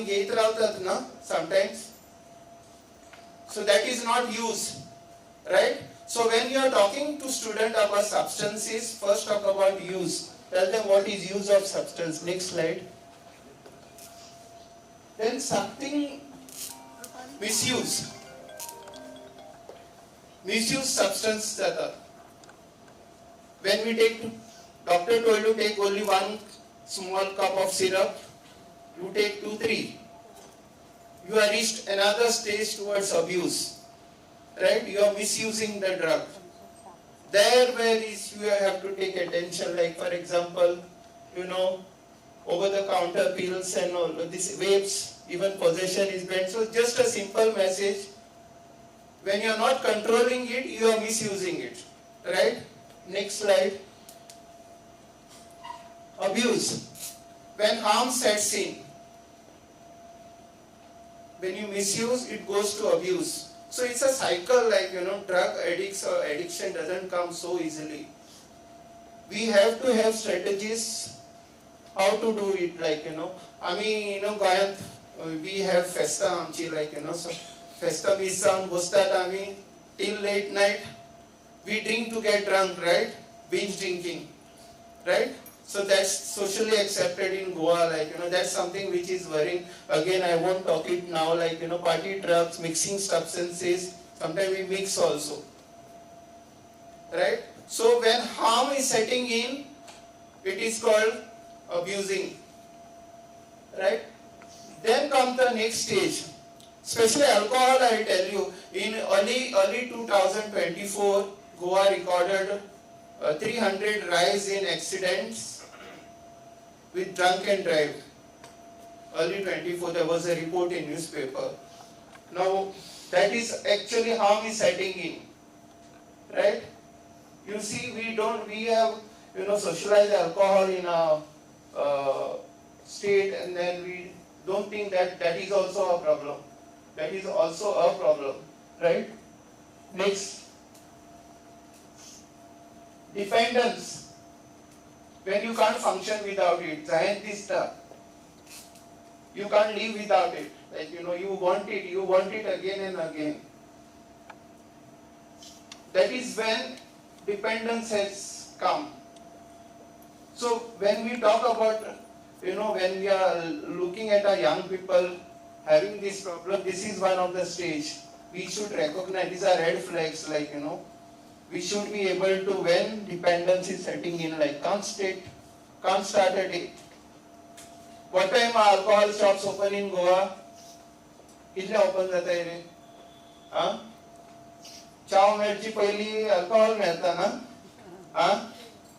आमी घेत रावतात ना sometimes. So that is not use, right? So when you are talking to student about substances, first talk about use. Tell them what is use of substance. Next slide. Then something misuse. Misuse substance जातात. When we take, doctor told you take only one small cup of syrup, you take 2, 3. You are reached another stage towards abuse, right? You are misusing the drug. There where is you have to take attention, like for example, over-the-counter pills and all these vapes, even possession is banned. So just a simple message, when you are not controlling it, you are misusing it, right? Next slide. Abuse. When harm sets in, when you misuse, it goes to abuse. So it's a cycle, like, drug addicts or addiction doesn't come so easily. We have to have strategies how to do it, like, Goyant, we have festa amchi, like, so festa misam, bostat till late night, we drink to get drunk, right? Binge drinking, right? So that's socially accepted in Goa, like, that's something which is worrying. Again, I won't talk it now, like, party drugs, mixing substances, sometimes we mix also, right? So when harm is setting in, it is called abusing, right? Then comes the next stage. Especially alcohol, I tell you, in early 2024, Goa recorded 300 rise in accidents with drunk and drive. Early 24, there was a report in newspaper. Now, that is actually harm is setting in, right? You see, we have, socialized alcohol in a state, and then we don't think that is also a problem. That is also a problem, right? Next. Dependence. When you can't function without it, you can't live without it. Like, you want it again and again. That is when dependence has come. So when we talk about, when we are looking at our young people having this problem, this is one of the stage. We should recognize, these are red flags, like, we should be able to, when dependence is setting in, like, can't start a day. What time are alcohol shops open in Goa? कितले open जाता है रे? हाँ? चाव मेळची पहिली alcohol मेळता ना? हाँ?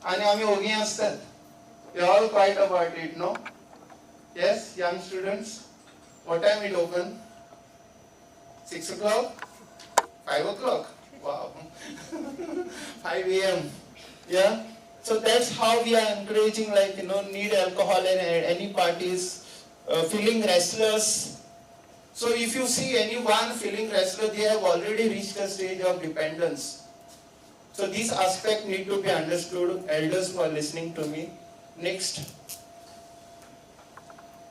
आणि आम्ही ओगी असतात. We all quiet about it, no? Yes, young students. What time it open? 6 o'clock? 5 o'clock? Wow. 5 a.m. Yeah? So that's how we are encouraging, like, need alcohol in any parties, feeling restless. So if you see anyone feeling restless, they have already reached a stage of dependence. So these aspects need to be understood. Elders who are listening to me. Next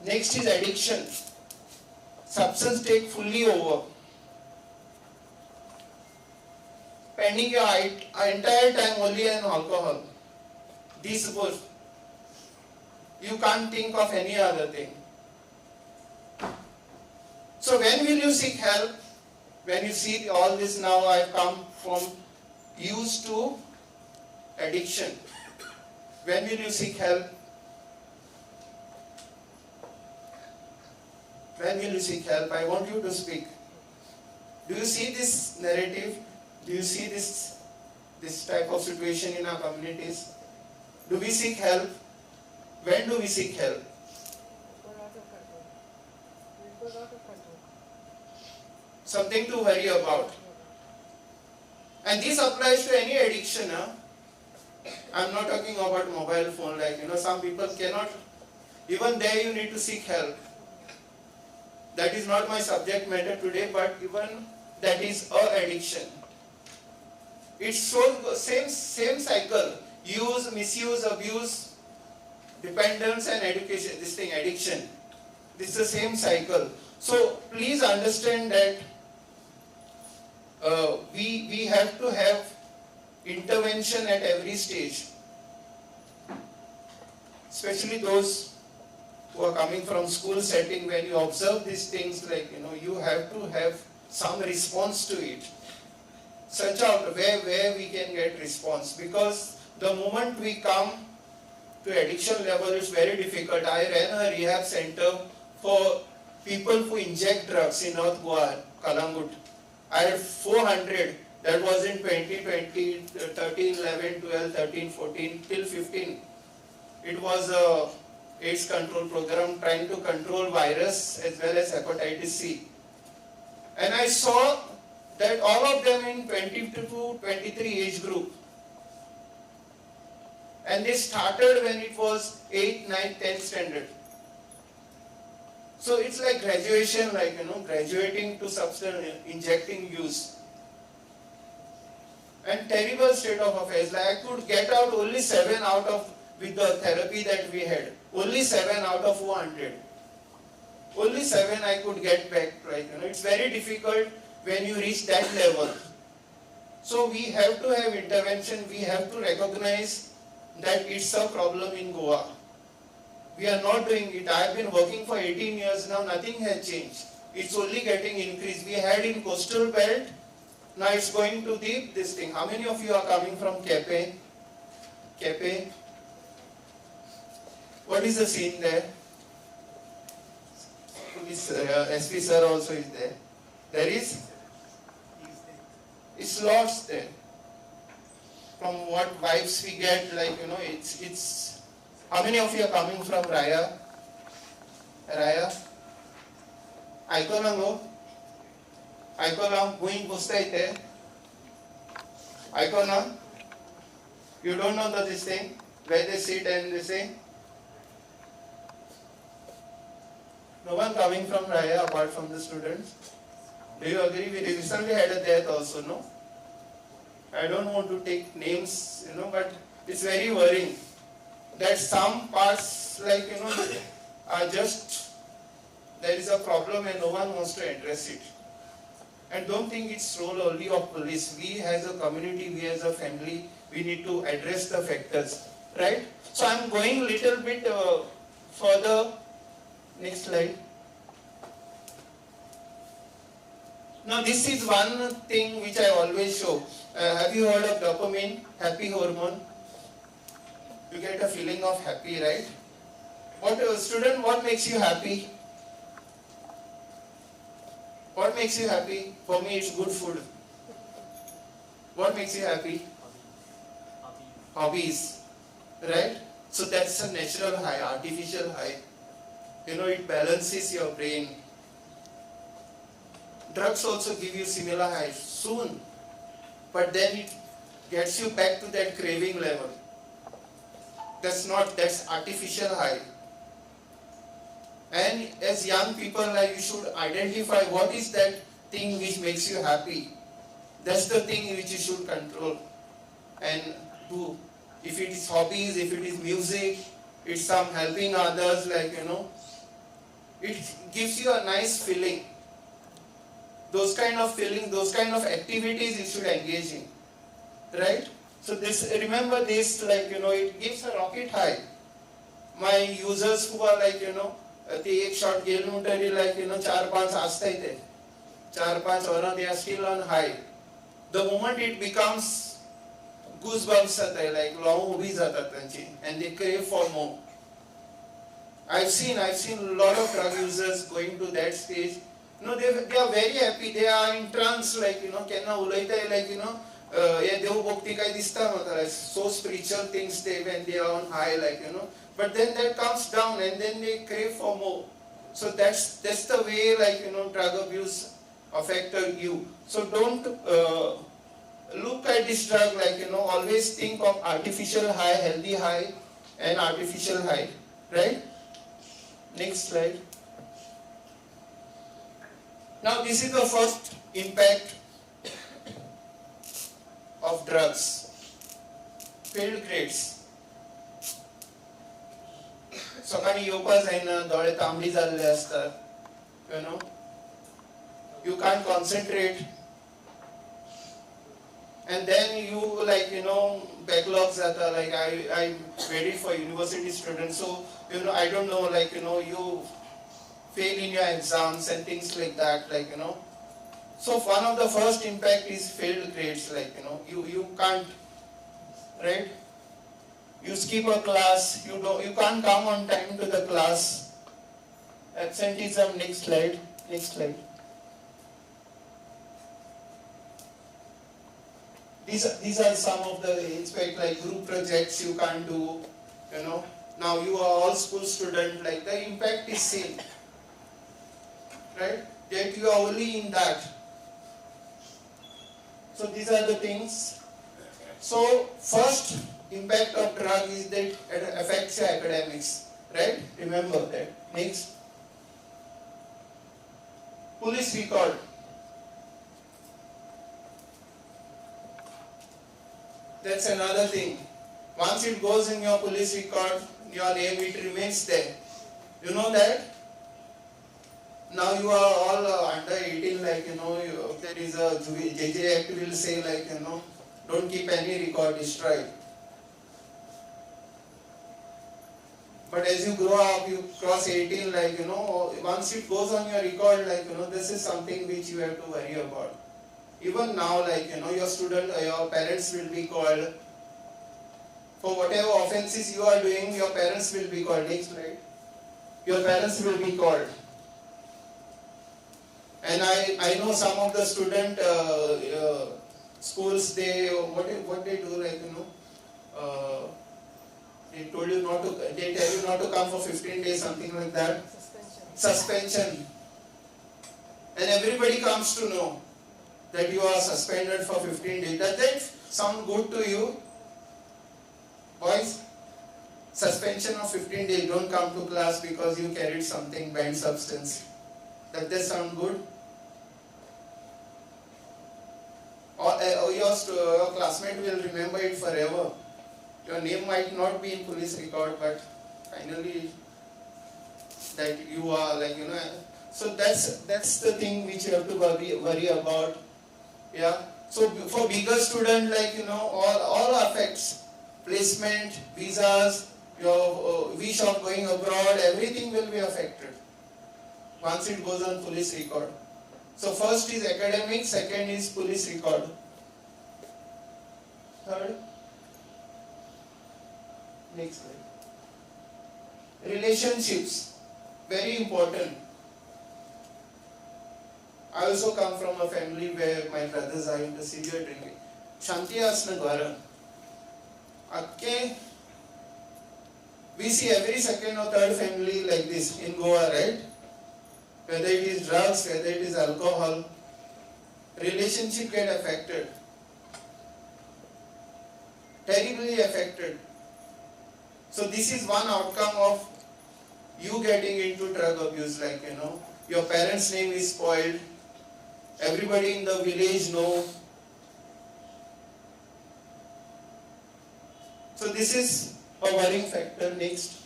is addiction. Substance take fully over. Spending your entire time only on alcohol. This both. You can't think of any other thing. So when will you seek help? When you see all this now, I come from use to addiction. When will you seek help? When will you seek help? I want you to speak. Do you see this narrative? Do you see this type of situation in our communities? Do we seek help? When do we seek help? Something to worry about. And this applies to any addiction. I'm not talking about mobile phone, like, some people cannot, even there you need to seek help. That is not my subject matter today, but even that is a addiction. It's so same cycle. Use, misuse, abuse, dependence and education, addiction. This is the same cycle. So please understand that we have to have intervention at every stage, especially those who are coming from school setting. When you observe these things, like you have to have some response to it. Search out where we can get response, because the moment we come to addiction level, it's very difficult. I ran a rehab center for people who inject drugs in North Goa, Kalangut. I had 400. That was in 2020, 13, 11, 12, 13, 14, till 15. It was a AIDS control program trying to control virus as well as hepatitis C. And I saw that all of them in 22 to 23 age group. And they started when it was 8, 9, 10 standard. So it's like graduation, like graduating to substance, injecting use. And terrible state of affairs. Like I could get out only 7 out of, with the therapy that we had, only 7 out of 400. Only 7 I could get back. Like it's very difficult when you reach that level. So we have to have intervention. We have to recognize that it's a problem in Goa. We are not doing it. I have been working for 18 years now. Nothing has changed. It's only getting increased. We had in coastal belt. Now it's going to this thing. How many of you are coming from Kepe? Kepe? What is the scene there? SP sir also is there. There is? It's lost there. From what vibes we get, like it's. How many of you are coming from Raya? Raya? Aikolango? Aikolang going pustaite? Aikona? You don't know this thing? Where they sit and they say? No one coming from Raya apart from the students? Do you agree? We recently had a death also, no? I don't want to take names, but it's very worrying that some parts, like, are just, there is a problem and no one wants to address it. And don't think it's role only of police. We as a community, we as a family, we need to address the factors, right? So I'm going little bit further. Next slide. Now this is one thing which I always show. Have you heard of dopamine, happy hormone? You get a feeling of happy, right? Student, what makes you happy? What makes you happy? For me, it's good food. What makes you happy? Hobbies, right? So that's a natural high, artificial high. It balances your brain. Drugs also give you similar highs soon, but then it gets you back to that craving level. That's artificial high. And as young people, you should identify what is that thing which makes you happy. That's the thing which you should control and do. If it is hobbies, if it is music, it's some helping others, it gives you a nice feeling. Those kind of feelings, those kind of activities you should engage in, right? So remember this, it gives a rocket high. My users who are ते एक shot गेल्यानंतर 4-5 असतंय ते 4-5 hours they are still on high. The moment it becomes goosebumps जातात, like long उभी जातात त्यांची, and they crave for more. I've seen a lot of drug users going to that stage. They are very happy. They are in trance, केन्ना उलयताय, हे देव भक्ती काय दिसता म्हाका, so spiritual things when they are on high, but then that comes down and then they crave for more. So that's the way drug abuse affected you. So don't look at this drug always think of artificial high, healthy high, and artificial high, right? Next slide. Now this is the first impact of drugs. Failed grades. सकाळी येवपाक जायना, दोळे तांबडी जाल्ले असतात, you can't concentrate, and then you backlogs jata, like I waited for university students, so I don't know, you fail in your exams and things like that, so one of the first impact is failed grades, you can't, right? You skip a class, you can't come on time to the class. Absenteeism, next slide. These are some of the aspects, like group projects you can't do, Now you are all school student, like the impact is same, right? That you are only in that. So these are the things. So first impact of drug is that it affects your academics, right? Remember that. Next. Police record. That's another thing. Once it goes in your police record, your name, it remains there. You know that? Now you are all under 18, there is a JJ Act will say, don't keep any record, destroy. But as you grow up, you cross 18, once it goes on your record, this is something which you have to worry about. Even now, your parents will be called. For whatever offenses you are doing, your parents will be called. Next slide. Your parents will be called. And I know some of the student schools, they what they do, they told you not to, they tell you not to come for 15 days, something like that. Suspension. And everybody comes to know that you are suspended for 15 days. Does that sound good to you? Boys? Suspension of 15 days, don't come to class because you carried something, banned substance. Does that sound good? Or your classmate will remember it forever. Your name might not be in police record, but finally that you are so that's the thing which you have to worry about. Yeah. So for bigger student, all affects placement, visas, your wish of going abroad, everything will be affected once it goes on police record. So first is academic, second is police record. Third. Next slide. Relationships, very important. I also come from a family where my brothers are into severe drinking. Shanti asna dwara. Okay. We see every second or third family like this in Goa, right? Whether it is drugs, whether it is alcohol, relationship get affected. Terribly affected. So this is one outcome of you getting into drug abuse, your parents' name is spoiled, everybody in the village know. So this is a worrying factor. Next.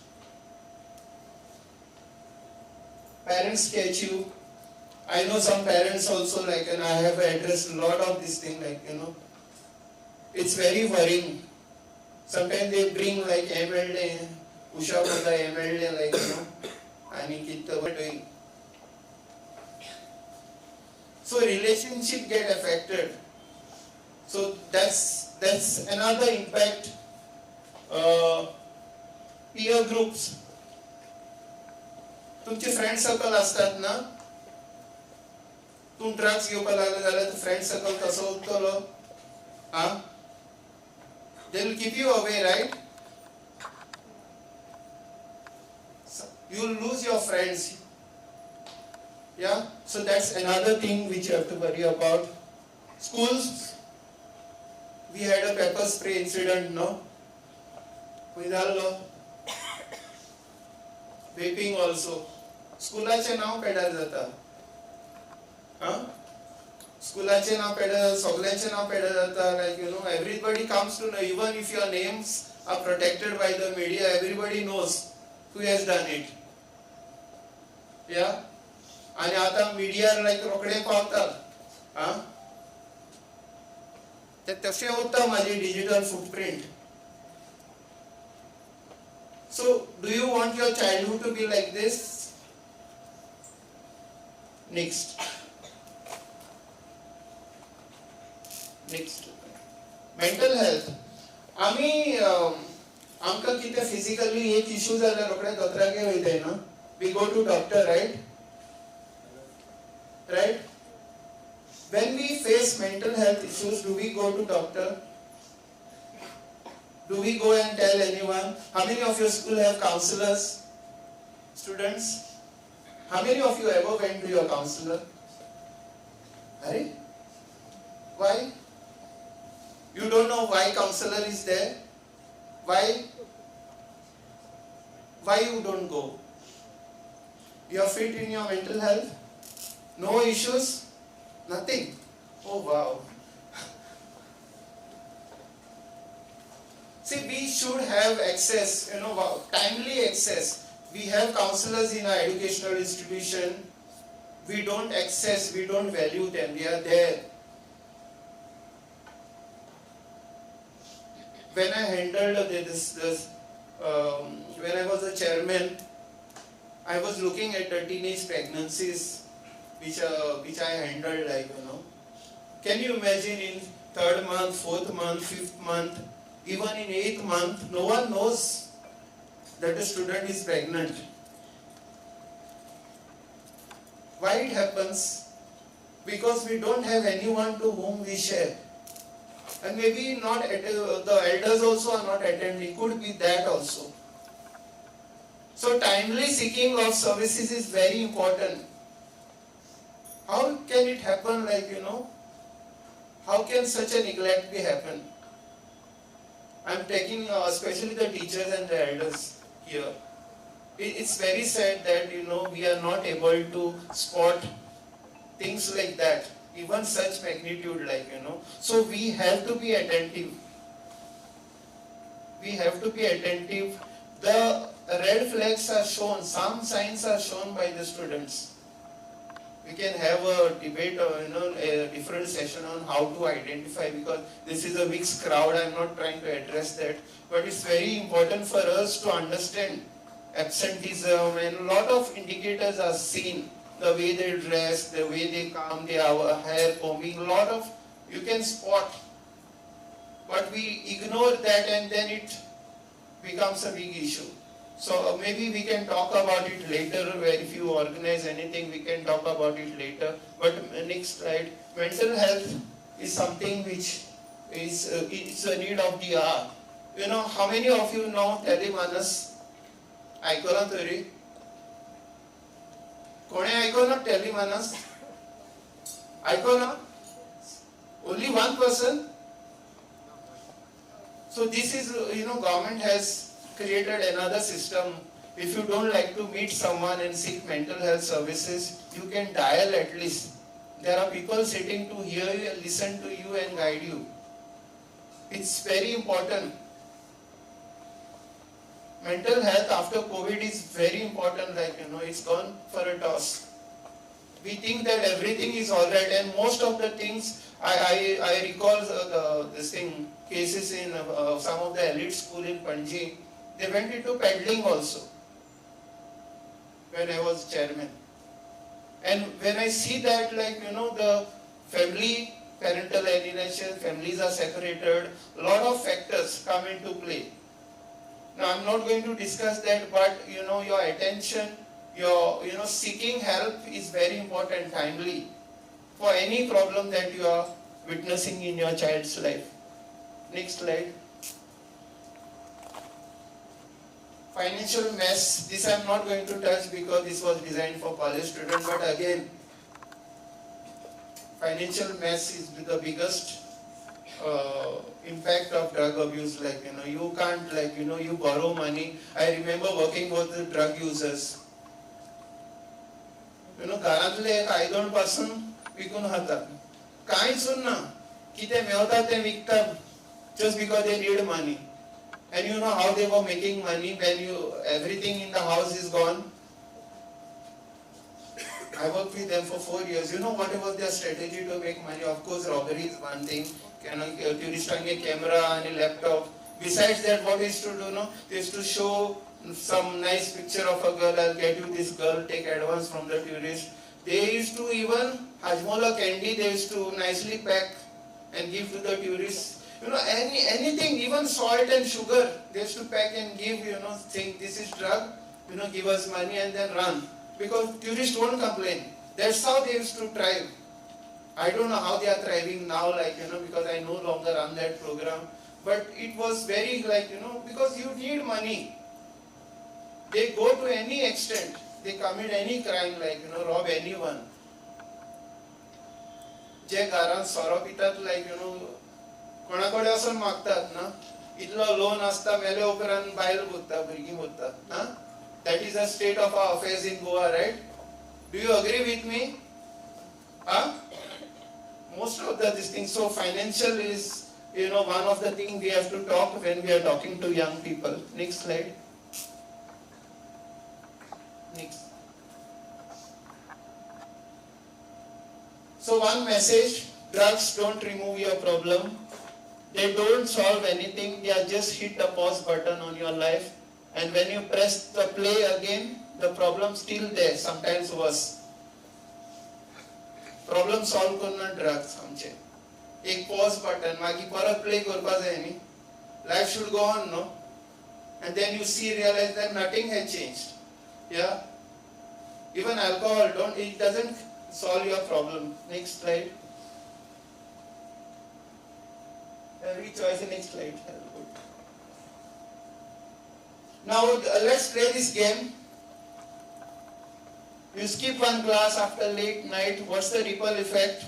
Parents catch you. I know some parents also, and I have addressed a lot of this thing, it's very worrying. Sometimes they bring MLD, Usha Bada MLD, and what doing. So relationship get affected. So that's another impact. Peer groups. तुमचे friend circle असतात ना, तुम drugs घेवपाक लागले जाल्यार friend circle कसो उरतलो? They will keep you away, right? You will lose your friends. Yeah? So that's another thing which you have to worry about. Schools, we had a pepper spray incident, no? Vaping also. Schooलाचे नाव पेड्यार जाता. Schooलाचे नाव पेड्यार, सगळ्यांचे नाव पेड्यार जाता. Everybody comes to know, even if your names are protected by the media, everybody knows. who has done it? Yeah? आणि आता media like Rokade पावतात. ते तसे होतं माझी digital footprint. So, do you want your childhood to be like this? Next. Mental health. आम्ही आमका किती फिजिकली एक इश्यू झाला रोकडे दोतरागे वयताय ना. We go to doctor, right? Right? When we face mental health issues, do we go to doctor? Do we go and tell anyone? How many of your school have counselors? Students? How many of you ever went to your counselor? Right? Why? You don't know why counselor is there? Why? Why you don't go? You are fit in your mental health? No issues? Nothing? Oh wow. See, we should have access, timely access. We have counselors in our educational institution. We don't access, we don't value them. They are there. When I handled when I was a chairman, I was looking at the teenage pregnancies which I handled, Can you imagine in 3rd month, 4th month, 5th month, even in 8th month, no one knows that a student is pregnant. Why it happens? Because we don't have anyone to whom we share. And maybe not the elders also are not attending. Could be that also. So timely seeking of services is very important. How can it happen how can such a neglect be happen? I'm taking especially the teachers and the elders here. It's very sad that we are not able to spot things like that, even such magnitude So we have to be attentive. We have to be attentive. The red flags are shown, some signs are shown by the students. We can have a debate or a different session on how to identify, because this is a mixed crowd. I'm not trying to address that, but it's very important for us to understand absenteeism, and a lot of indicators are seen. The way they dress, the way they comb their hair, combing, a lot of you can spot, but we ignore that and then it becomes a big issue. So maybe we can talk about it later, where if you organize anything, we can talk about it later. But next slide, mental health is something which is it's a need of the hour. How many of you know Telemanas? Aiko theory? Kone aiko na Telemanas? Aiko na? Only one person? So this is, government has created another system. If you don't like to meet someone and seek mental health services, you can dial at least. There are people sitting to hear you and listen to you and guide you. It's very important. Mental health after COVID is very important, it's gone for a toss. We think that everything is alright, and most of the things, I recall cases in some of the elite school in Panji. They went into peddling also when I was chairman. And when I see that, the family, parental alienation, families are separated, a lot of factors come into play. Now, I'm not going to discuss that, but your attention, your seeking help is very important, timely, for any problem that you are witnessing in your child's life. Next slide. Financial mess, this I'm not going to touch because this was designed for college students, but again, financial mess is the biggest impact of drug abuse. You can't, you borrow money. I remember working with the drug users. घरातले एक 5-2 person विकून खातात. कांय सुन्न, कितें मेवता तें विकतात just because they need money. And you know how they were making money when everything in the house is gone? I worked with them for 4 years. You know what was their strategy to make money? Of course, robbery is one thing. Tourist camera and laptop. Besides that, what is to do? No, is to show some nice picture of a girl. I'll get you this girl. Take advance from the tourist. They used to even hajmola candy. They used to nicely pack and give to the tourists. You know, anything, even salt and sugar, they used to pack and give. You know, saying this is drug. You know, give us money and then run. Because tourists won't complain. That's how they used to thrive. I don't know how they are thriving now, because I no longer run that program. But it was very because you need money. They go to any extent. They commit any crime, rob anyone. जे घरान सोरो पितात कोणाकडे वचून मागतात ना इतलो loan आसता मेले उपरांत बायल भोगता भुरगीं भोगतात ना that is the state of our affairs in Goa, right? Do you agree with me? Huh? Most of these things. So financial is one of the things we have to talk when we are talking to young people. Next slide. Next. So one message, drugs don't remove your problem. They don't solve anything. They are just hit the pause button on your life. And when you press the play again, the problem still there, sometimes worse. Problem solve करना drugs आमचे. एक pause button, मागी परत play करपा जाय न्ही. Life should go on, no? And then you realize that nothing has changed. Yeah? Even alcohol, it doesn't solve your problem. Next slide. Every choice, next slide. Now let's play this game. You skip one class after late night. What's the ripple effect?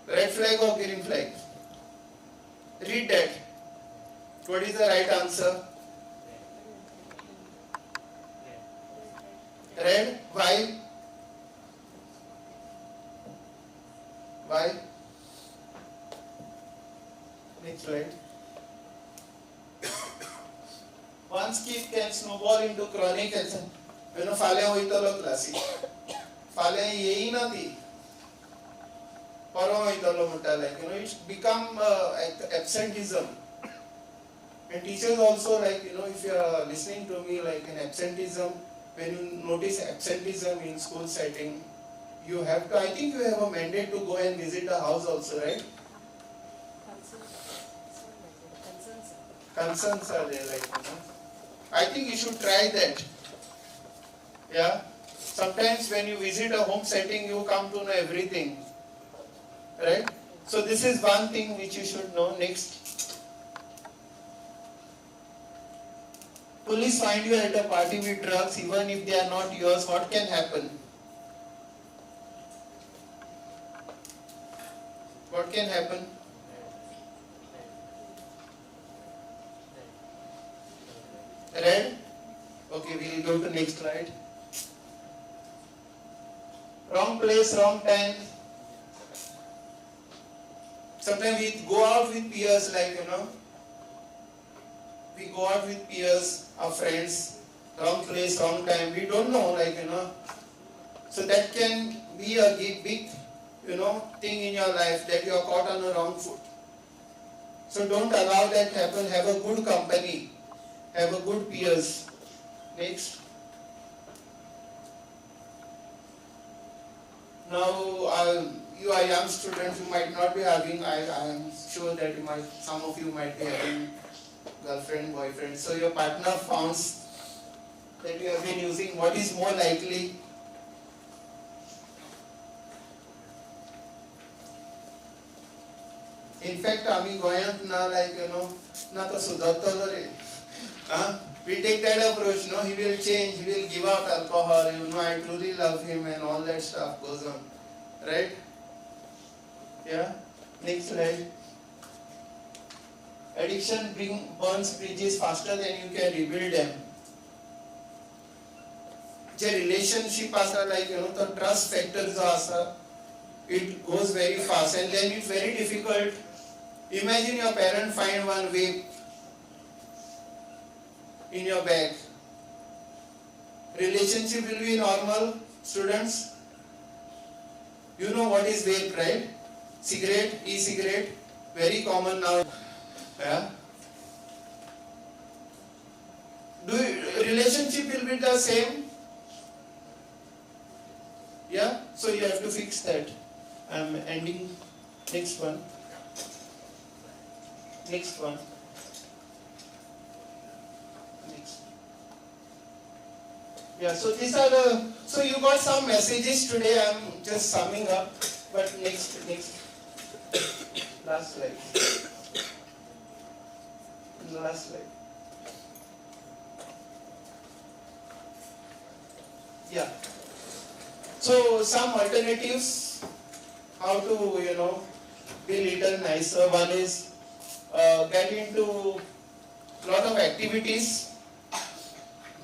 Red flag or green flag? Read that. What is the right answer? Red. Why? Why? Next slide. One skip can snowball into chronic and फाल्यां वयतलो classy फाल्यां येयना ती परवा वयतलो म्हणटा it's become absenteeism and teachers also if you are listening to me in absenteeism when you notice absenteeism in school setting you have to I think you have a mandate to go and visit the house also, right? Concerns are there I think you should try that. Yeah. Sometimes when you visit a home setting, you come to know everything. Right? So this is one thing which you should know. Next. Police find you at a party with drugs, even if they are not yours, what can happen? What can happen? Red? Okay, we will go to next slide. Wrong place, wrong time. Sometimes we go out with peers we go out with peers, our friends, wrong place, wrong time. We don't know So that can be a big thing in your life that you are caught on the wrong foot. So don't allow that to happen. Have a good company. Have a good peers. Next. Now, you are young students, you might not be having, I am sure that some of you might be having girlfriend, boyfriend. So your partner found that you have been using, what is more likely? In fact, आम्ही गोंयांत ना ना तो सुदारतलो रे. We take that approach, he will change, he will give up alcohol, I truly love him and all that stuff goes on. Right? Yeah? Next slide. Addiction burns bridges faster than you can rebuild them. The relationship the trust factor it goes very fast and then it's very difficult. Imagine your parent find one vape in your bag. Relationship will be normal, students. You know what is vape, right? Cigarette, e-cigarette, very common now. Yeah. Relationship will be the same? Yeah, so you have to fix that. I'm ending. Next one. Next one. Next. Yeah, so these are the, so you got some messages today. I'm just summing up. But next. Last slide. Last slide. Yeah. So some alternatives, how to, be little nicer. One is get into lot of activities,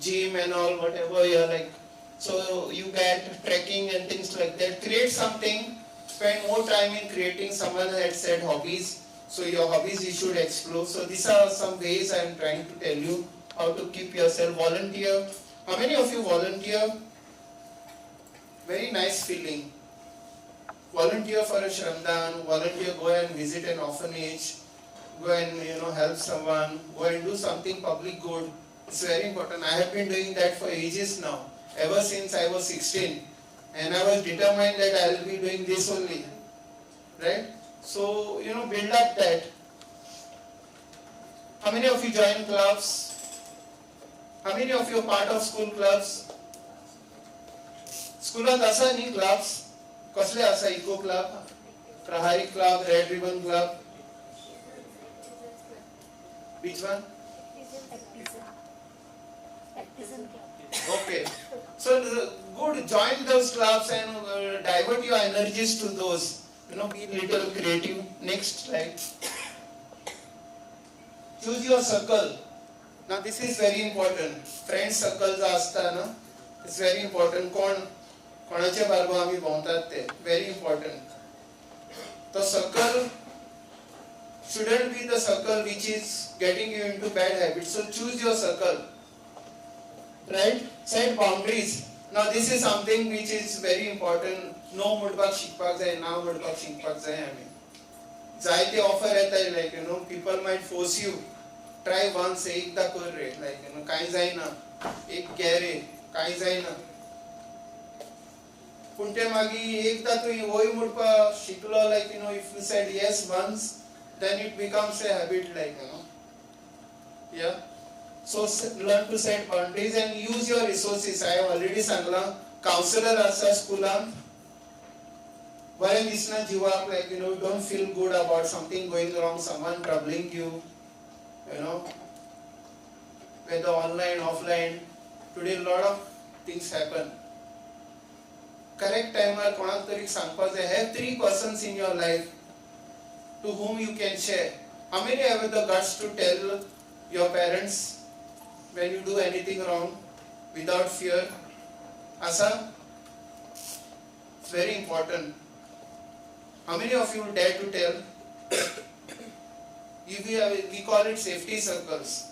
gym and all, whatever you like. So you get trekking and things like that. Create something. Spend more time in creating. Someone had said hobbies. So your hobbies you should explore. So these are some ways I am trying to tell you how to keep yourself. Volunteer. How many of you volunteer? Very nice feeling. Volunteer for a Shramdan, volunteer, go and visit an orphanage, go and help someone, go and do something public good. It's very important. I have been doing that for ages now, ever since I was 16. And I was determined that I will be doing this only. Right? So, build up that. How many of you join clubs? How many of you are part of school clubs? Schoolat asa ni clubs? Kasle asa eco club, Prahari club, Red Ribbon club. Which one? Okay. So good, join those clubs and divert your energies to those. Be little creative. Next slide. Choose your circle. Now this is very important. Friend circles asta na. It's very important. कोणाचे बरोबर आम्ही भोंवतात ते very important. The circle shouldn't be the circle which is getting you into bad habits. So choose your circle. Right? Set boundaries. Now this is something which is very important. No mudbak shikpak jai, now mudbak shikpak jai आम्ही. जायते offer येतात like people might force you. Try once एकदा कर रे like काही जाईना. एक घे रे काही जाईना. पुंटे मागी एकदा तू होय मुडपा शिकलो like if you said yes once then it becomes a habit like yeah. So learn to set boundaries and use your resources. I have already Sangla counselor asa schoolan बरें दिसना जीवाक like don't feel good about something going wrong, someone troubling you, whether online offline. Today a lot of things happen. Correct timer कोणाक तरी सांगपाक जाय. Have 3 persons in your life to whom you can share. How many have the guts to tell your parents when you do anything wrong without fear? Asa? It's very important. How many of you dare to tell? We call it safety circles.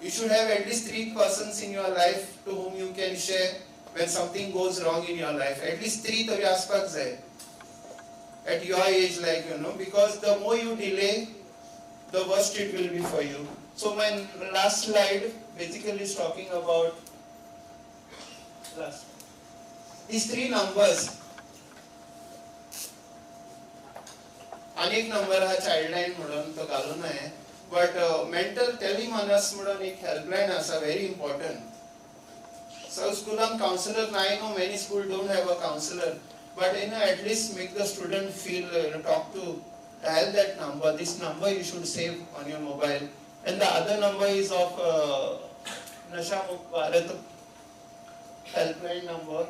You should have at least 3 persons in your life to whom you can share when something goes wrong in your life. At least 3 तरी आसपास जाय. At your age, because the more you delay, the worse it will be for you. So my last slide basically is talking about these 3 numbers. अनेक number हा Childline म्हणून तो घालून आहे. But mental telemanus म्हणून एक helpline आसा very important. So schoolan counselor, I know many schools don't have a counselor, but at least make the student feel, talk to, dial that number. This number you should save on your mobile. And the other number is of Nasha Mukt Bharat helpline number.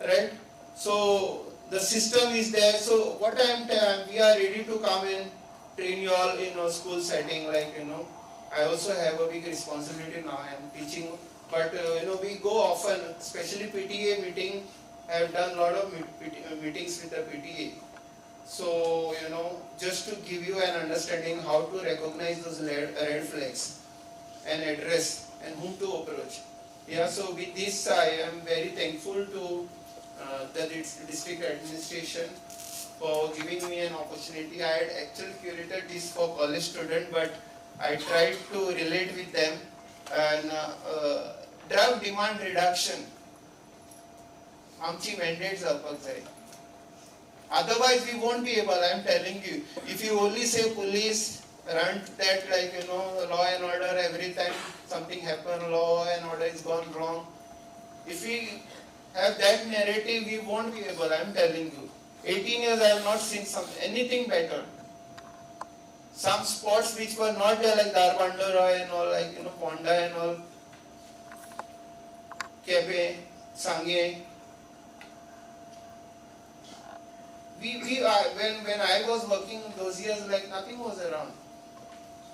Right? So the system is there. So what we are ready to come and train you all in school setting. Like I also have a big responsibility now. I am teaching. But we go often, especially PTA meeting. I have done a lot of meetings with the PTA. So just to give you an understanding how to recognize those red flags. and address and whom to approach. Yeah, so with this I am very thankful to the district administration for giving me an opportunity. I had actually curated this for college students, but I tried to relate with them. And drug demand reduction आमची mandate जावपाक जाय. Otherwise we won't be able, I am telling you. If you only say police, run that like, law and order, every time something happen, law and order is gone wrong. If we have that narrative, we won't be able, I am telling you. 18 years I have not seen anything better. Some spots which were not there like Darbandara and all, like, Ponda and all, Kebe, Sangye. When I was working those years, like nothing was around.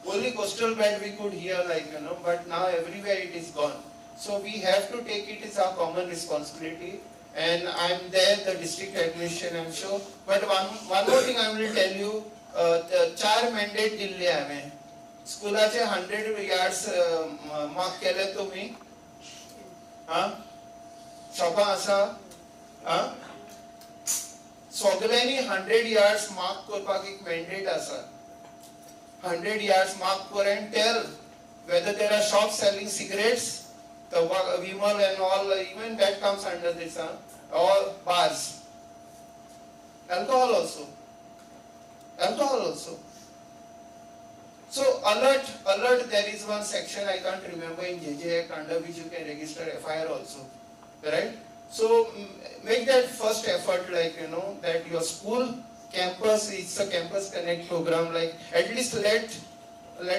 Only coastal belt we could hear, like, but now everywhere it is gone. So we have to take it as our common responsibility. And I'm there, the district administration, I'm sure. But one more thing I will tell you, 4 mandate दिल्ले आम्ही. स्कूलाचे 100 yards mark केले तुम्ही. शोभा असा. सगळ्यांनी 100 yards mark करपाक एक mandate असा. 100 yards mark for and tell whether there are shops selling cigarettes, the Vimal and all, even that comes under this, or bars. Alcohol also. So alert, there is one section I can't remember in JJ Act under which you can register FIR also. Right? So make that first effort, like, that your school campus, it's a campus connect program, like at least let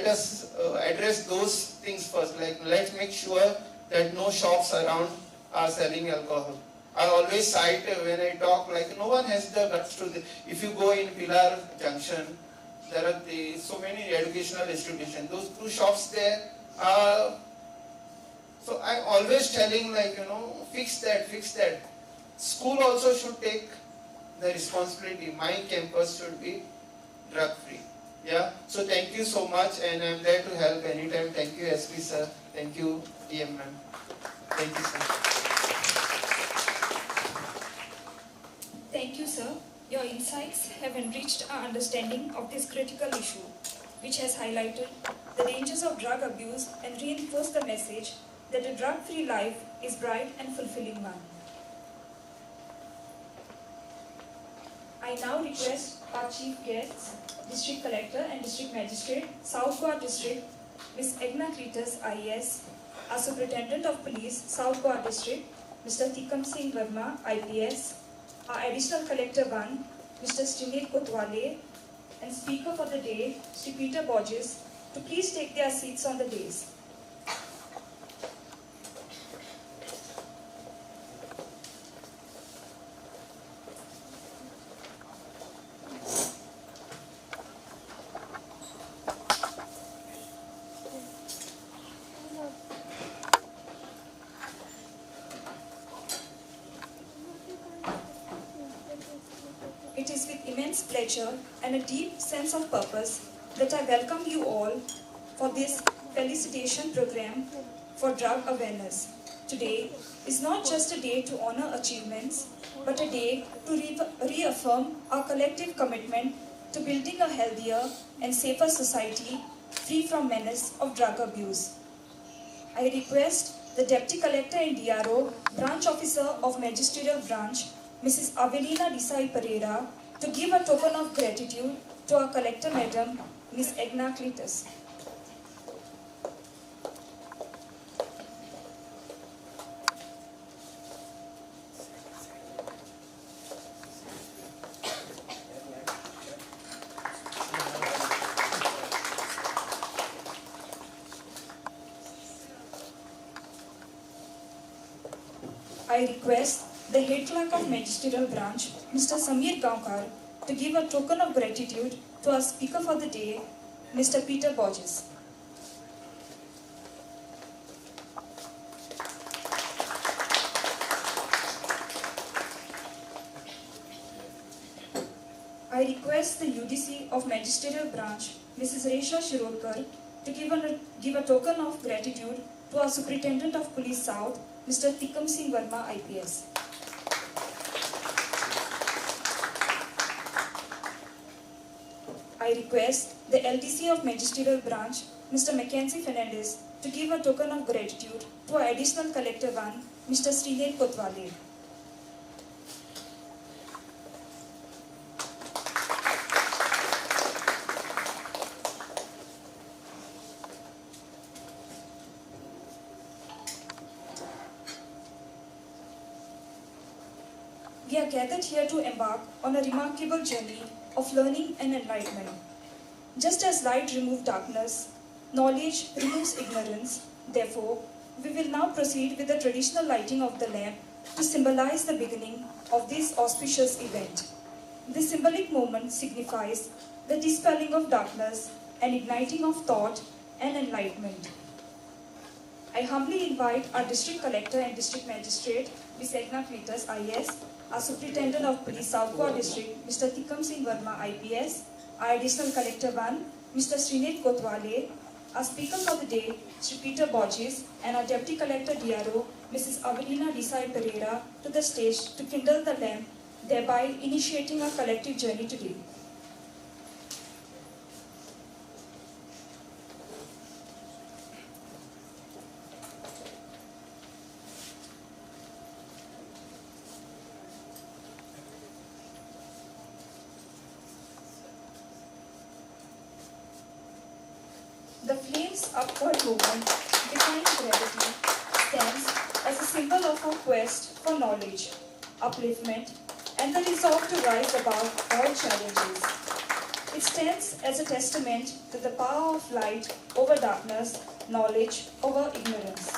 us address those things first, like let's make sure that no shops around are selling alcohol. I always cite when I talk, like no one has the guts to if you go in Pilar Junction, there are so many educational institutions, those 2 shops there are, so I'm always telling, like, fix that. School also should take the responsibility. My campus should be drug free. Yeah. So thank you so much, and I'm there to help anytime. Thank you, SP sir. Thank you, DM ma'am. Thank you, sir. Thank you, sir. Your insights have enriched our understanding of this critical issue, which has highlighted the dangers of drug abuse and reinforced the message that a drug-free life is bright and fulfilling one. I now request our chief guests, District Collector and District Magistrate, South Goa District, Ms. Egna Cletus, IAS, our Superintendent of Police, South Goa District, Mr. Tikam Singh Verma, IPS, our Additional Collector 1, Mr. Srinit Kotwale, and Speaker for the day, Sri Peter Borges, to please take their seats on the dais. It is with immense pleasure and a deep sense of purpose that I welcome you all for this Felicitation program for drug awareness. Today is not just a day to honor achievements, but a day to reaffirm our collective commitment to building a healthier and safer society free from menace of drug abuse. I request the Deputy Collector and DRO, Branch Officer of Magisterial Branch, Mrs. Avelina Desai Pereira, to give a token of gratitude to our Collector Madam, Ms. Egna Cletus. I request the Head Clerk of Magisterial Branch, Mr. Samir Gaonkar, to give a token of gratitude to our Speaker for the day, Mr. Peter Borges. I request the UDC of Magisterial Branch, Mrs. Resha Shirolkar, to give a token of gratitude to our Superintendent of Police South, Mr. Tikam Singh Verma, IPS. I request the LDC of Magisterial Branch, Mr. Mackenzie Fernandez, to give a token of gratitude to our Additional Collector 1, Mr. Srinet Kotwale. We are gathered here to embark on a remarkable journey of learning and enlightenment. Just as light removes darkness, knowledge removes ignorance. Therefore, we will now proceed with the traditional lighting of the lamp to symbolize the beginning of this auspicious event. This symbolic moment signifies the dispelling of darkness and igniting of thought and enlightenment. I humbly invite our District Collector and District Magistrate, Ms. Ekna Cletus, IS, our Superintendent of Police South Goa District, Mr. Tikam Singh Verma, IPS, our Additional Collector 1, Mr. Srinet Kotwale, our Speaker for the day, Sri Peter Borges, and our Deputy Collector DRO, Mrs. Avelina Desai Pereira, to the stage to kindle the lamp, thereby initiating our collective journey today. The flame's upward movement, defying gravity, stands as a symbol of our quest for knowledge, upliftment, and the resolve to rise above all challenges. It stands as a testament to the power of light over darkness, knowledge over ignorance.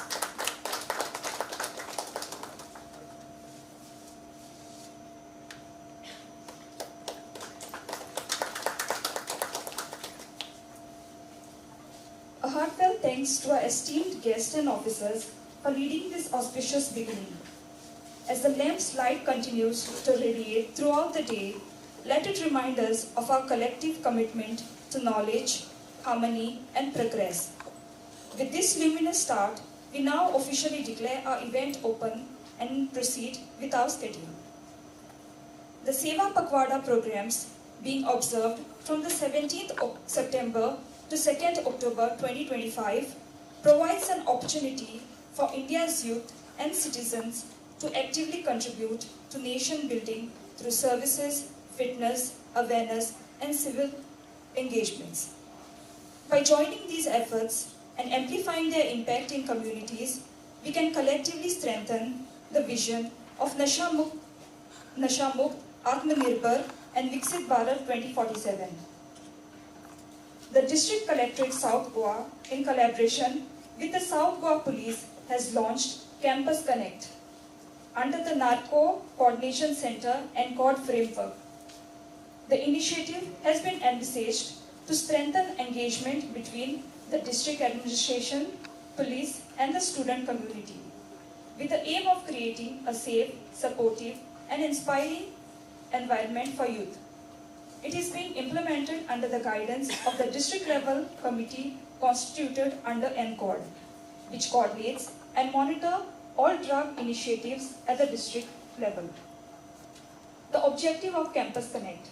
A heartfelt thanks to our esteemed guests and officers for leading this auspicious beginning. As the lamp's light continues to radiate throughout the day, let it remind us of our collective commitment to knowledge, harmony, and progress. With this luminous start, we now officially declare our event open and proceed with our schedule. The Seva Pakwada programs being observed from the 17th of September to 2nd October 2025 provides an opportunity for India's youth and citizens to actively contribute to nation building through services, fitness, awareness, and civil engagements. By joining these efforts and amplifying their impact in communities, we can collectively strengthen the vision of Nasha Mukt, Atmanirbhar, and Viksit Bharat 2047. The District Collectorate South Goa, in collaboration with the South Goa Police, has launched Campus Connect under the Narco Coordination Center NCORD framework. The initiative has been envisaged to strengthen engagement between the district administration, police, and the student community, with the aim of creating a safe, supportive, and inspiring environment for youth. It is being implemented under the guidance of the district-level committee constituted under NCORD, which coordinates and monitors all drug initiatives at the district level. The objective of Campus Connect: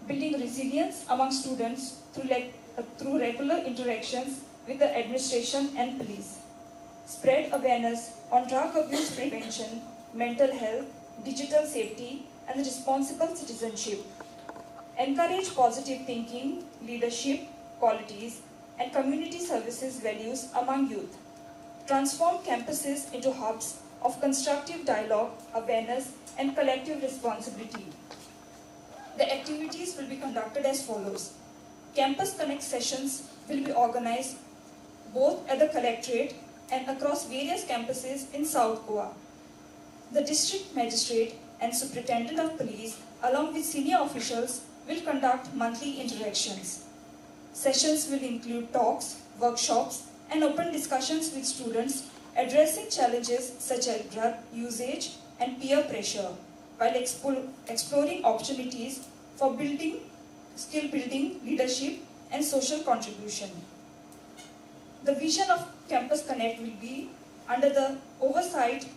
building resilience among students through regular interactions with the administration and police, spread awareness on drug abuse prevention, mental health, digital safety, and responsible citizenship, encourage positive thinking, leadership qualities, and community services values among youth, transform campuses into hubs of constructive dialogue, awareness, and collective responsibility. The activities will be conducted as follows. Campus Connect sessions will be organized both at the Collectorate and across various campuses in South Goa. The District Magistrate and Superintendent of Police, along with senior officials, will conduct monthly interactions. Sessions will include talks, workshops, and open discussions with students addressing challenges such as drug usage and peer pressure, while exploring opportunities for skill building, leadership, and social contribution. The vision of Campus Connect will be under the oversight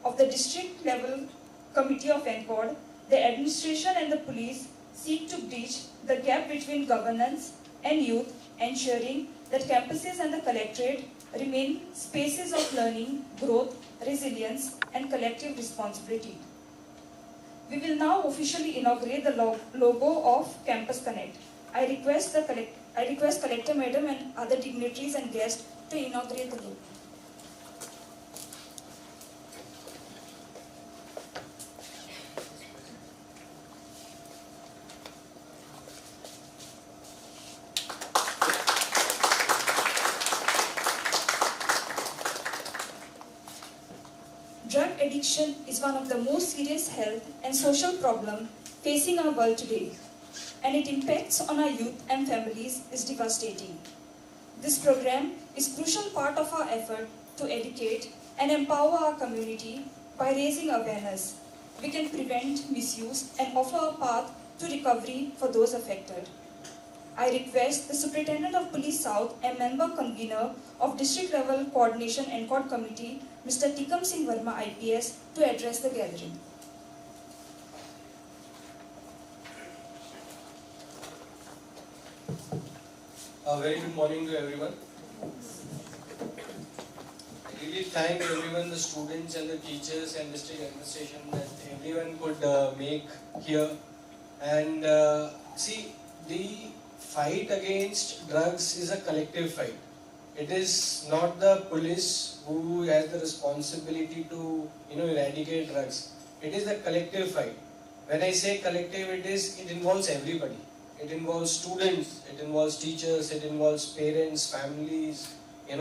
of the district level committee of NCORD. The administration and the police seek to bridge the gap between governance and youth, ensuring that campuses and the collectorate remain spaces of learning, growth, resilience, and collective responsibility. We will now officially inaugurate the logo of Campus Connect. I request Collector Madam and other dignitaries and guests to inaugurate the logo. Drug addiction is one of the most serious health and social problems facing our world today, and its impacts on our youth and families is devastating. This program is a crucial part of our effort to educate and empower our community by raising awareness. We can prevent misuse and offer a path to recovery for those affected. I request the Superintendent of Police South and member convener of District Level Coordination NCORD Committee, Mr. Tikam Singh Verma IPS, to address the gathering. A very good morning to everyone. I really thank everyone, the students and the teachers and district administration, that everyone could make here. And see, the fight against drugs is a collective fight. It is not the police who has the responsibility to eradicate drugs. It is the collective fight. When I say collective, it involves everybody. It involves students, it involves teachers, it involves parents, families,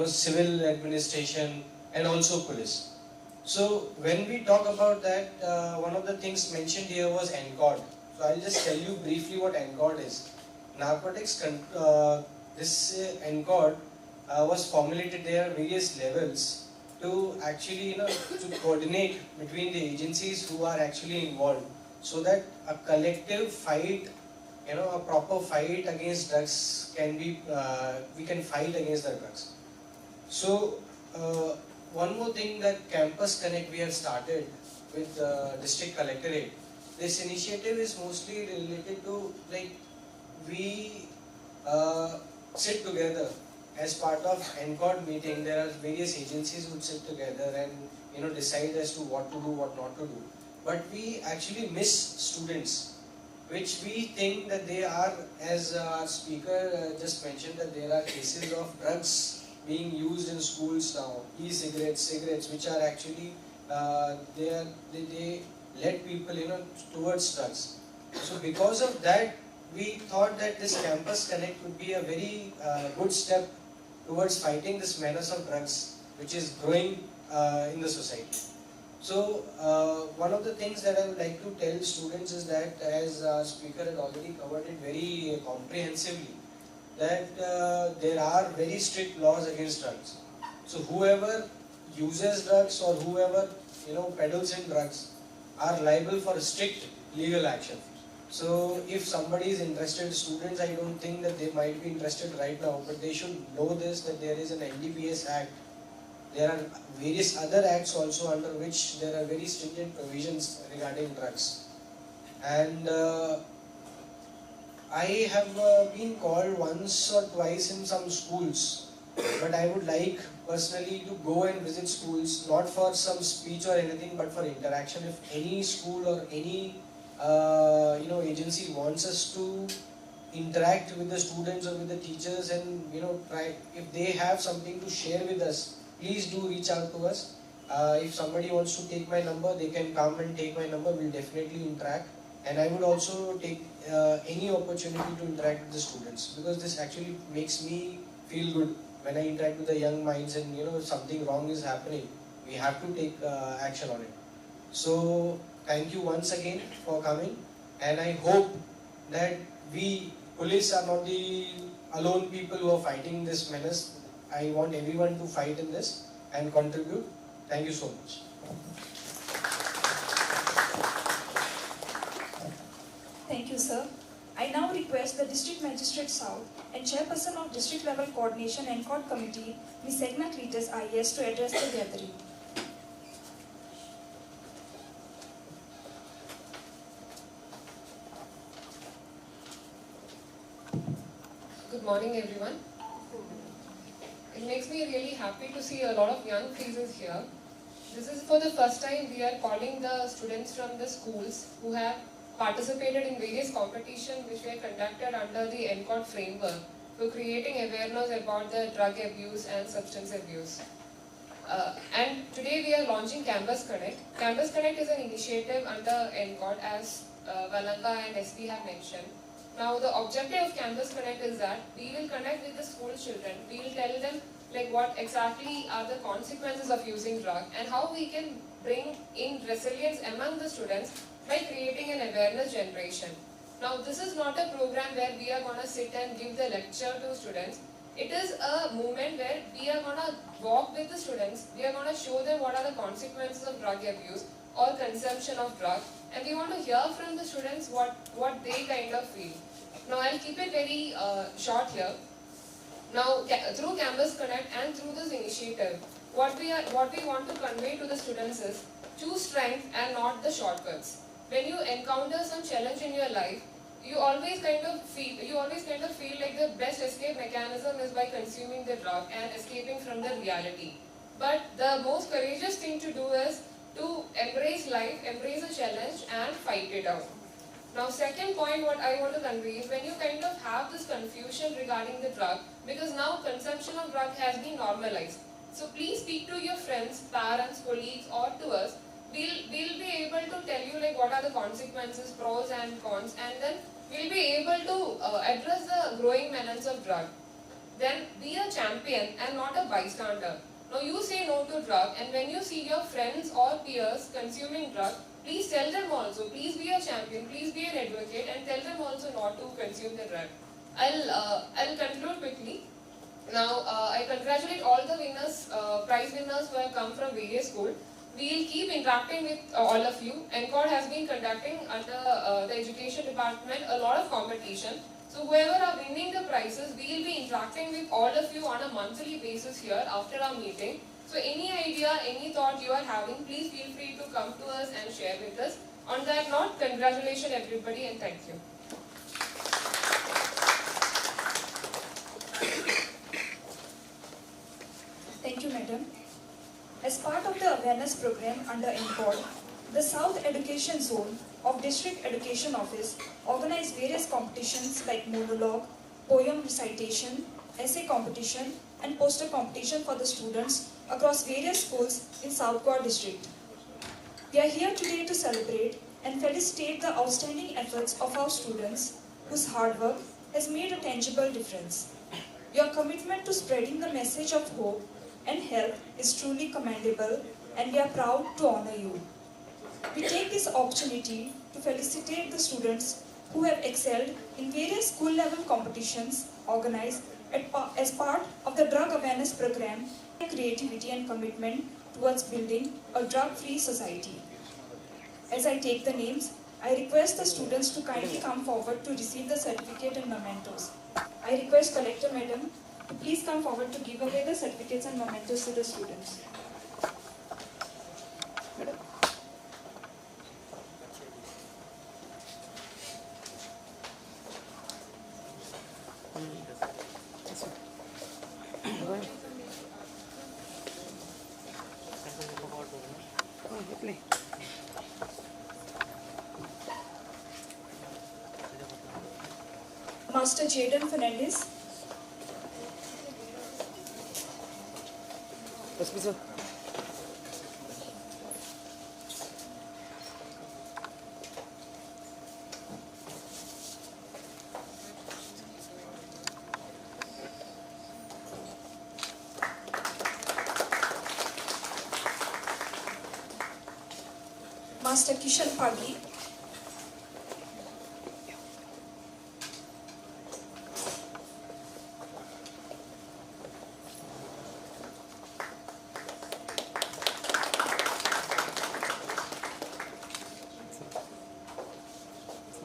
civil administration, and also police. So when we talk about that, one of the things mentioned here was NCORD. So I'll just tell you briefly what NCORD is. Narcotics, this NCORD was formulated. There are various levels to actually, to coordinate between the agencies who are actually involved, so that a collective fight, a proper fight against drugs can be, we can fight against the drugs. So one more thing, that Campus Connect we have started with the district collectorate. This initiative is mostly related to, like, we sit together as part of NCORD meeting. There are various agencies who sit together and decide as to what to do, what not to do. But we actually miss students, which we think that they are, as our speaker just mentioned, that there are cases of drugs being used in schools now, e-cigarettes, cigarettes, which are actually, they lead people towards drugs. So because of that, we thought that this Campus Connect would be a very good step towards fighting this menace of drugs, which is growing in the society. So one of the things that I would like to tell students is that, as our speaker had already covered it very comprehensively, that there are very strict laws against drugs. So whoever uses drugs or whoever peddles in drugs are liable for strict legal action. So if somebody is interested, students, I don't think that they might be interested right now, but they should know this, that there is an NDPS Act. There are various other acts also under which there are very stringent provisions regarding drugs. And I have been called once or twice in some schools, but I would like personally to go and visit schools, not for some speech or anything, but for interaction. If any school or any agency wants us to interact with the students or with the teachers, and try, if they have something to share with us, please do reach out to us. If somebody wants to take my number, they can come and take my number. We'll definitely interact, and I would also take any opportunity to interact with the students, because this actually makes me feel good when I interact with the young minds, and if something wrong is happening, we have to take action on it. So thank you once again for coming, and I hope that we police are not the alone people who are fighting this menace. I want everyone to fight in this and contribute. Thank you so much. Thank you, sir. I now request the District Magistrate South and Chairperson of District Level Coordination and NCORD Committee, Ms. Segna Cletus IAS, to address the gathering. Good morning, everyone. It makes me really happy to see a lot of young faces here. This is for the first time we are calling the students from the schools who have participated in various competitions which were conducted under the NCORD framework for creating awareness about the drug abuse and substance abuse. And today we are launching Campus Connect. Campus Connect is an initiative under NCORD, as Valanka and SP have mentioned. Now the objective of Campus Connect is that we will connect with the school children. We will tell them like what exactly are the consequences of using drug and how we can bring in resilience among the students by creating an awareness generation. Now this is not a program where we are going to sit and give the lecture to students. It is a movement where we are going to walk with the students. We are going to show them what are the consequences of drug abuse or consumption of drug, and we want to hear from the students what they kind of feel. Now I'll keep it very short here. Now through Campus Connect and through this initiative, what we want to convey to the students is choose strength and not the shortcuts. When you encounter some challenge in your life, you always kind of feel like the best escape mechanism is by consuming the drug and escaping from the reality. But the most courageous thing to do is to embrace life, embrace a challenge and fight it out. Now second point what I want to convey is when you kind of have this confusion regarding the drug, because now consumption of drug has been normalized. So please speak to your friends, parents, colleagues or to us. We'll be able to tell you like what are the consequences, pros and cons, and then we'll be able to address the growing menace of drug. Then be a champion and not a bystander. Now you say no to drug, and when you see your friends or peers consuming drug, please tell them also, please be a champion, please be an advocate and tell them also not to consume the drug. I'll conclude quickly. Now I congratulate all the winners, prize winners who have come from various schools. We'll keep interacting with all of you. NCORD has been conducting under the education department a lot of competition. So whoever are winning the prizes, we will be interacting with all of you on a monthly basis here after our meeting. So any idea, any thought you are having, please feel free to come to us and share with us. On that note, congratulations everybody and thank you. Thank you, Madam. As part of the awareness program under NCORD, the South Education Zone of District Education Office organized various competitions like monologue, poem recitation, essay competition, and poster competition for the students across various schools in South Goa district. We are here today to celebrate and felicitate the outstanding efforts of our students whose hard work has made a tangible difference. Your commitment to spreading the message of hope and help is truly commendable, and we are proud to honor you. We take this opportunity to felicitate the students who have excelled in various school-level competitions organized as part of the drug awareness program, creativity and commitment towards building a drug-free society. As I take the names, I request the students to kindly come forward to receive the certificate and mementos. I request Collector Madam to please come forward to give away the certificates and mementos to the students. Master Jaden Fernandez. Yes, please, sir. Master Kishan Pagi.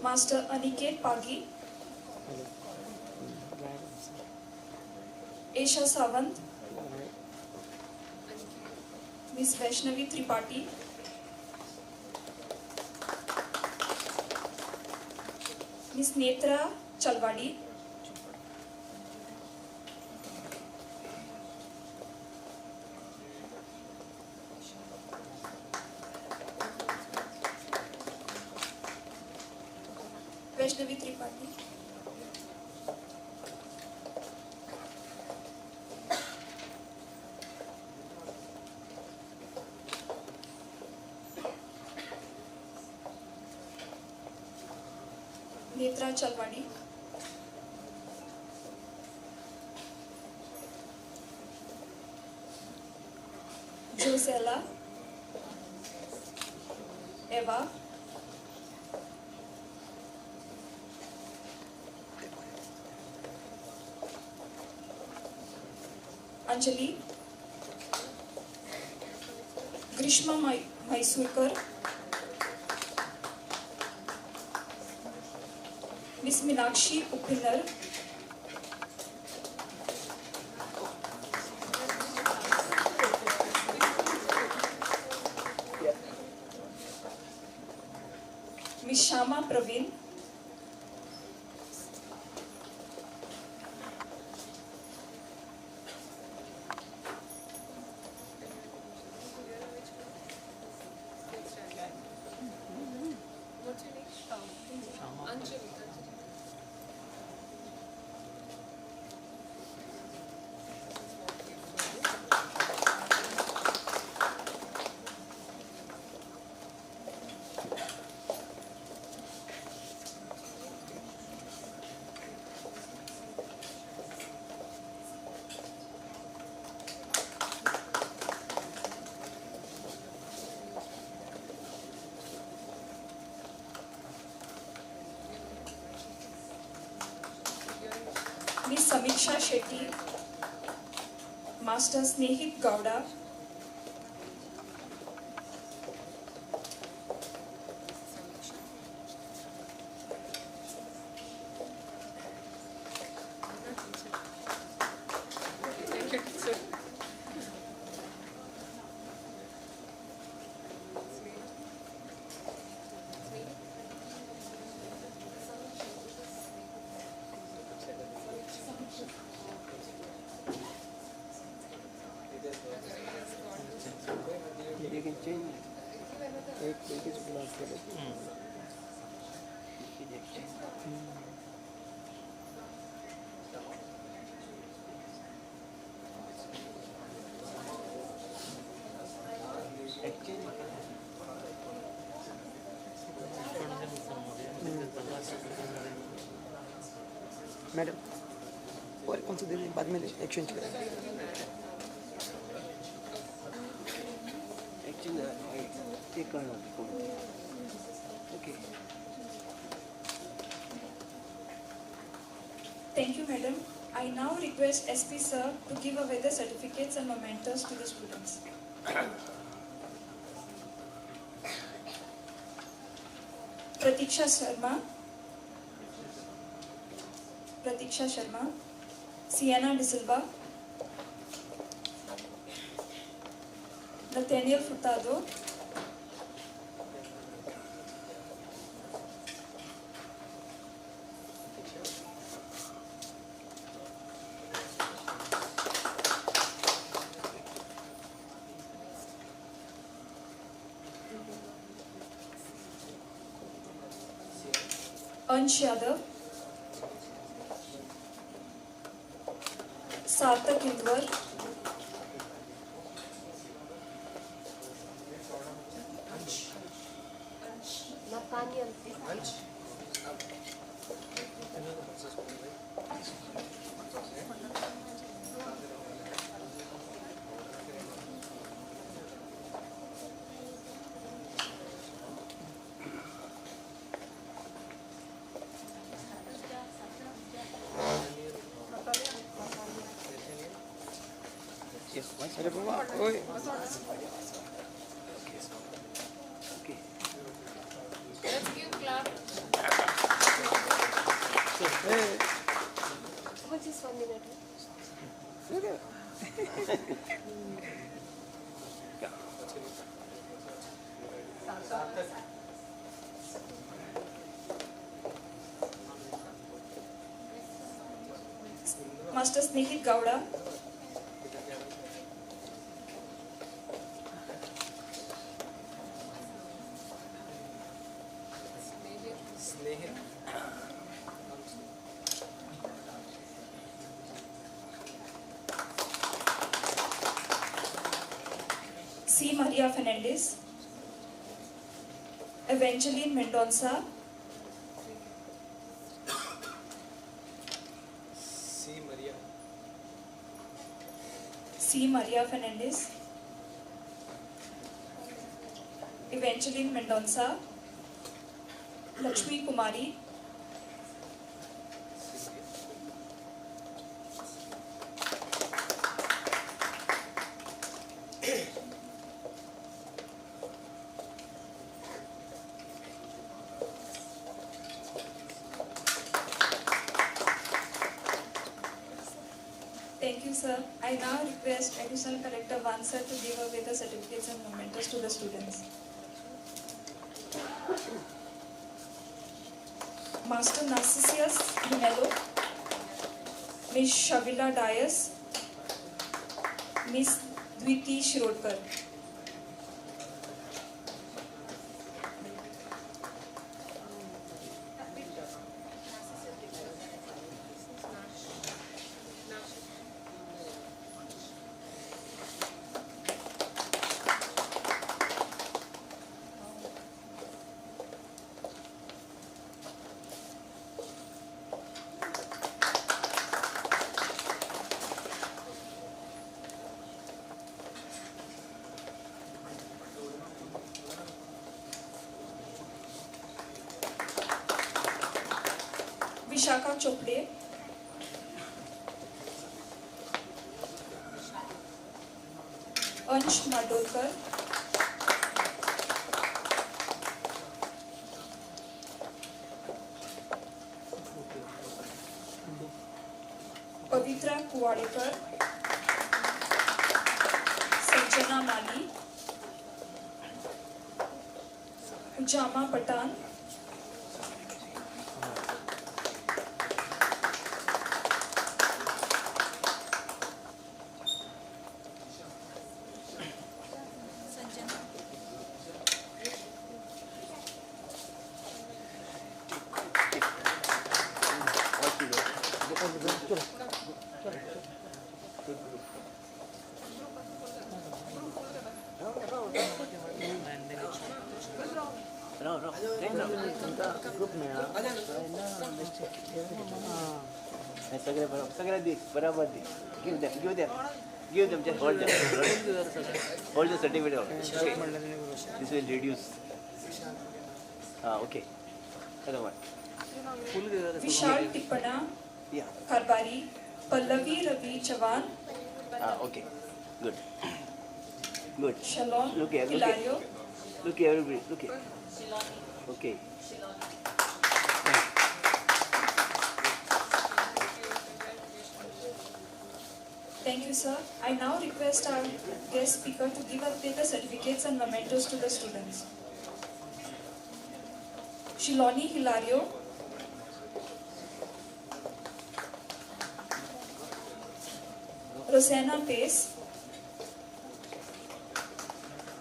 Master Aniket Pagi. Esha Sawant, Miss Vaishnavi Tripathi, Miss Netra Chalwadi, Vaishnavi Tripathi, Netra Chalwadi, Josella, Eva, Anjali, Grishma Mysurkar, Miss Meenakshi Uppinar, Miss Shama Praveen, Miss Samiksha Shetty, Master Snehit Gowda, You can change it. एक page block कर देते हैं। Madam और कौन सा दिन बाद में एक्सचेंज करें? एक करना okay. Thank you, madam. I now request SP sir to give away the certificates and mementos to the students. Pratiksha Sharma, Sienna De Silva, Nathaniel Furtado, Ansh Yadav, Sarthak Indwar, अरे बाबा ओए Let's give clap. Hey. Master Snehit Gowda, C. Maria Fernandez, Evangeline Mendonça, C. Maria Fernandez, Evangeline Mendonça, Lakshmi Kumari, Thank you, sir. I now request Additional Collector Vansar to give away the certificates and mementos to the students. Master Narcissus Lumelo, Miss Shavila Dias, Miss Dviti Shirodkar. Vishaka Chopde, Ansh Madolkar, Pavitra Kuwadekar, Sanjana Mali, Ujama Patan, group में सगळे दी बराबर दी give them just hold the certificate this will reduce okay other one Vishal Tippana, yeah Karbari, Pallavi Ravi Chavan, okay good Shalom look here Hilario, look here everybody look here okay Thank you, sir. I now request our guest speaker to give away the certificates and mementos to the students. Shiloni Hilario, Rosanna Pace,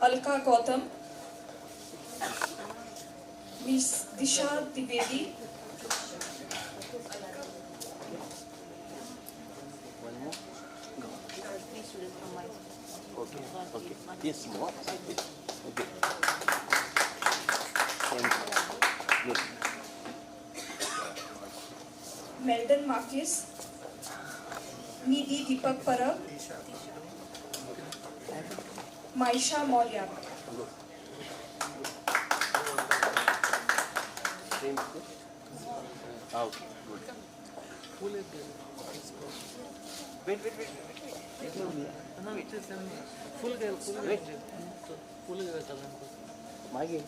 Alka Gautam, Miss Disha Divedi, one more okay yes more okay good Meldon Marquis, Nidhi Deepak Parab, Maisha Maurya. okay good wait मागे